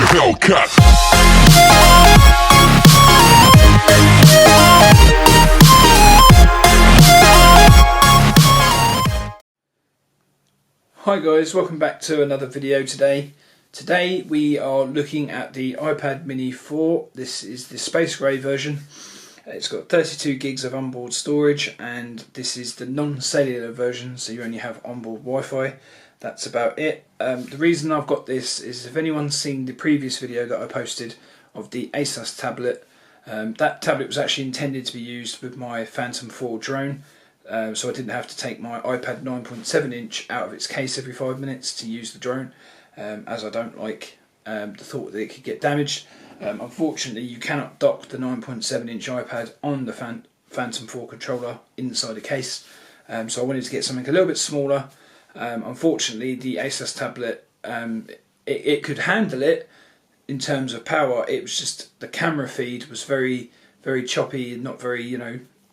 Hellcat. Hi guys, welcome back to another video today. Today we are looking at the iPad Mini 4. This is the space grey version. It's got 32 gigs of onboard storage, and this is the non-cellular version, so you only have onboard Wi-Fi. That's about it. The reason I've got this is if anyone's seen the previous video that I posted of the Asus tablet, that tablet was actually intended to be used with my Phantom 4 drone. So I didn't have to take my iPad 9.7 inch out of its case every 5 minutes to use the drone, as I don't like the thought that it could get damaged. Unfortunately, you cannot dock the 9.7 inch iPad on the Phantom 4 controller inside the case, so I wanted to get something a little bit smaller. Unfortunately, the Asus tablet, it could handle it in terms of power. It was just the camera feed was very, very choppy and not very,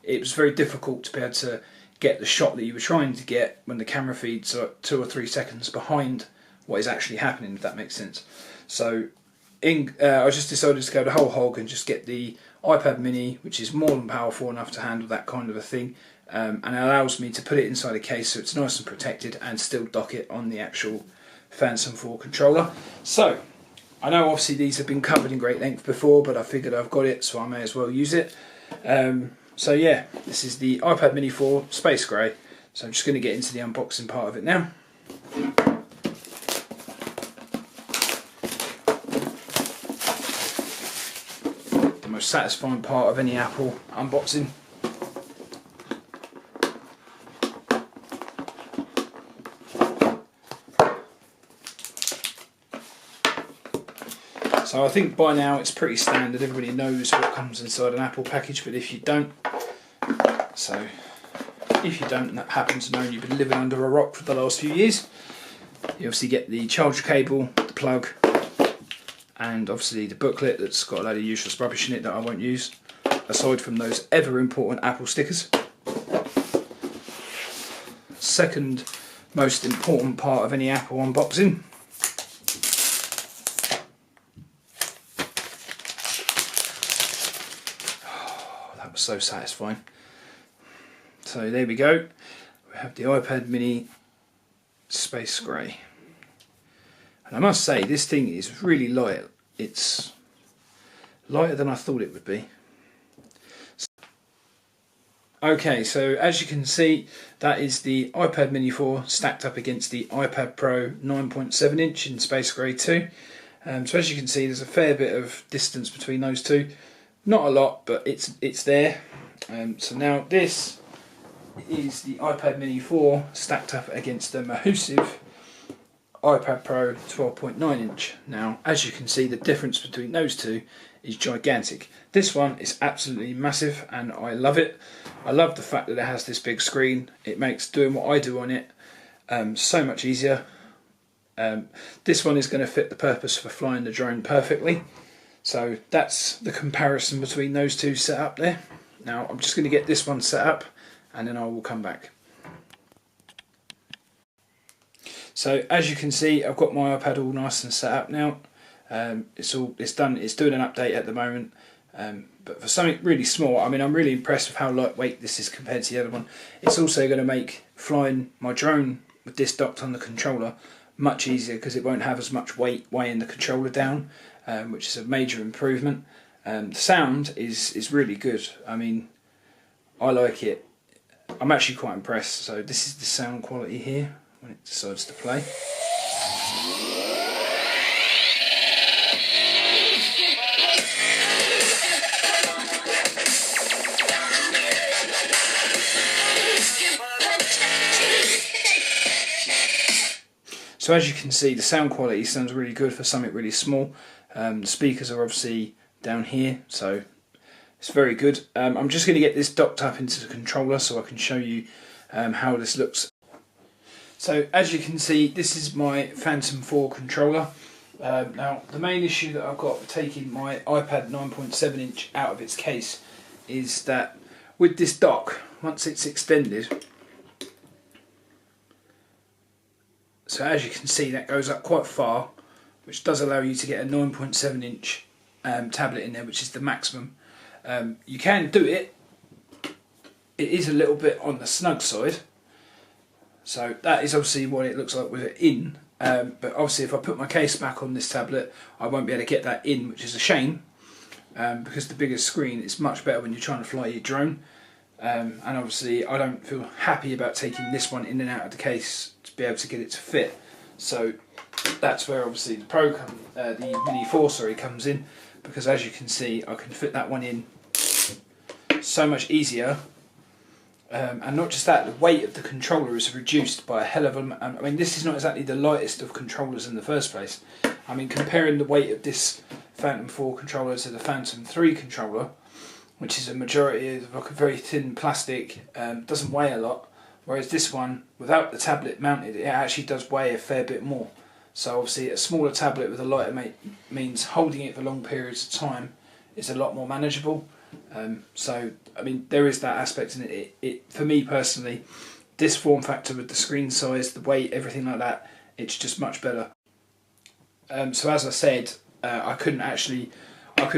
it was very difficult to be able to get the shot that you were trying to get when the camera feeds are 2 or 3 seconds behind what is actually happening, if that makes sense. So I just decided to go the whole hog and just get the iPad Mini, which is more than powerful enough to handle that kind of a thing, and it allows me to put it inside a case so it's nice and protected and still dock it on the actual Phantom 4 controller. So I know obviously these have been covered in great length before, but I figured I've got it, so I may as well use it. So yeah, this is the iPad Mini 4 Space Grey. So I'm just going to get into the unboxing part of it now. The most satisfying part of any Apple unboxing. So I think by now it's pretty standard, everybody knows what comes inside an Apple package, but if you don't, and that happens to know you've been living under a rock for the last few years, you obviously get the charger cable, the plug, and obviously the booklet that's got a load of useless rubbish in it that I won't use, aside from those ever important Apple stickers. Second most important part of any Apple unboxing. So satisfying. So there we go, we have the iPad Mini Space Grey, and I must say this thing is really light. It's lighter than I thought it would be. Okay, so as you can see, that is the iPad Mini 4 stacked up against the iPad Pro 9.7 inch in Space Grey 2. So as you can see, there's a fair bit of distance between those two. Not a lot, but it's there. So now this is the iPad Mini 4 stacked up against the massive iPad Pro 12.9 inch. Now, as you can see, the difference between those two is gigantic. This one is absolutely massive, and I love it. I love the fact that it has this big screen. It makes doing what I do on it so much easier. This one is going to fit the purpose for flying the drone perfectly. So that's the comparison between those two set up there. Now I'm just going to get this one set up and then I will come back. So as you can see, I've got my iPad all nice and set up now. It's done. It's doing an update at the moment. But for something really small, I mean, I'm really impressed with how lightweight this is compared to the other one. It's also going to make flying my drone with this docked on the controller much easier because it won't have as much weight weighing the controller down. Which is a major improvement. The sound is really good. I mean, I like it. I'm actually quite impressed. So this is the sound quality here when it decides to play. So as you can see, the sound quality sounds really good for something really small. The speakers are obviously down here, so it's very good. I'm just going to get this docked up into the controller so I can show you how this looks. So as you can see, this is my Phantom 4 controller. Now the main issue that I've got for taking my iPad 9.7 inch out of its case is that with this dock, once it's extended, so as you can see that goes up quite far, which does allow you to get a 9.7 inch tablet in there, which is the maximum. You can do it. It is a little bit on the snug side, so that is obviously what it looks like with it in. But obviously if I put my case back on this tablet, I won't be able to get that in, which is a shame, because the bigger screen is much better when you're trying to fly your drone. And obviously I don't feel happy about taking this one in and out of the case to be able to get it to fit. So that's where obviously the Mini 4 comes in, because as you can see I can fit that one in so much easier. And not just that, the weight of the controller is reduced by a hell of a... I mean, this is not exactly the lightest of controllers in the first place. I mean, comparing the weight of this Phantom 4 controller to the Phantom 3 controller, which is a majority of like a very thin plastic, doesn't weigh a lot, whereas this one, without the tablet mounted, it actually does weigh a fair bit more. So obviously a smaller tablet with a lighter means holding it for long periods of time is a lot more manageable. So I mean, there is that aspect in it. It for me personally, this form factor with the screen size, the weight, everything like that, it's just much better. So as I said, I could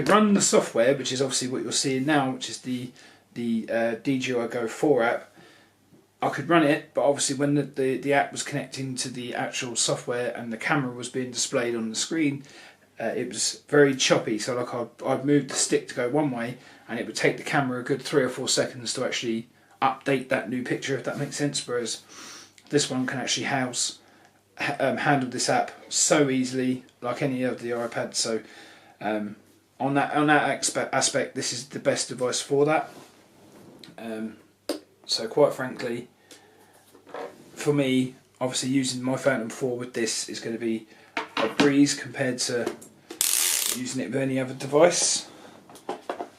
run the software, which is obviously what you're seeing now, which is the DJI Go 4 app. I could run it, but obviously when the app was connecting to the actual software and the camera was being displayed on the screen, it was very choppy. So like I'd move the stick to go one way, and it would take the camera a good 3 or 4 seconds to actually update that new picture, if that makes sense. Whereas this one can actually handle this app so easily, like any of the iPads. So on that aspect, this is the best device for that. So quite frankly, for me, obviously using my Phantom 4 with this is going to be a breeze compared to using it with any other device.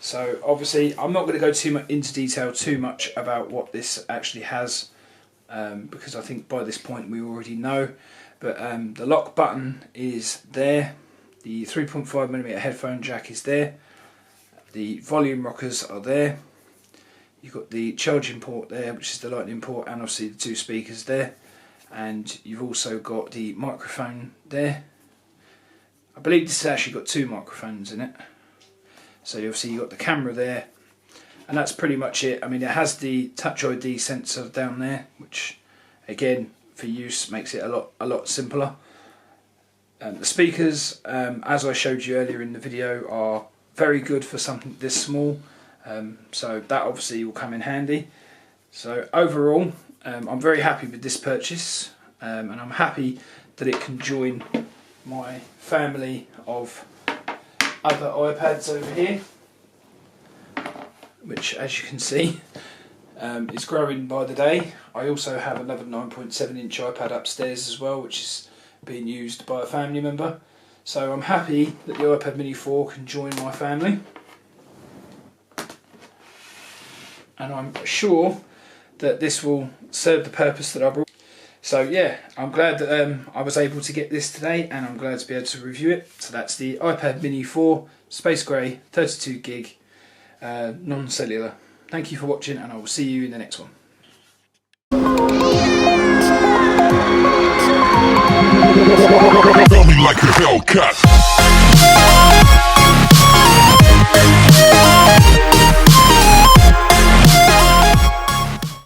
So obviously I'm not going to go too much into detail about what this actually has, because I think by this point we already know. But the lock button is there, the 3.5mm headphone jack is there, the volume rockers are there, you've got the charging port there, which is the lightning port, and obviously the 2 speakers there, and you've also got the microphone there. I believe this has actually got 2 microphones in it. So obviously you've got the camera there, and that's pretty much it. I mean, it has the Touch ID sensor down there, which again for use makes it a lot simpler. The speakers, as I showed you earlier in the video, are very good for something this small, so that obviously will come in handy. So overall, I'm very happy with this purchase, and I'm happy that it can join my family of other iPads over here, which as you can see is growing by the day. I also have another 9.7 inch iPad upstairs as well, which is being used by a family member. So I'm happy that the iPad Mini 4 can join my family, and I'm sure that this will serve the purpose that I brought. So yeah, I'm glad that I was able to get this today, and I'm glad to be able to review it. So that's the iPad Mini 4 Space Grey 32 gig non-cellular. Thank you for watching, and I will see you in the next one. Feel me like a Hellcat.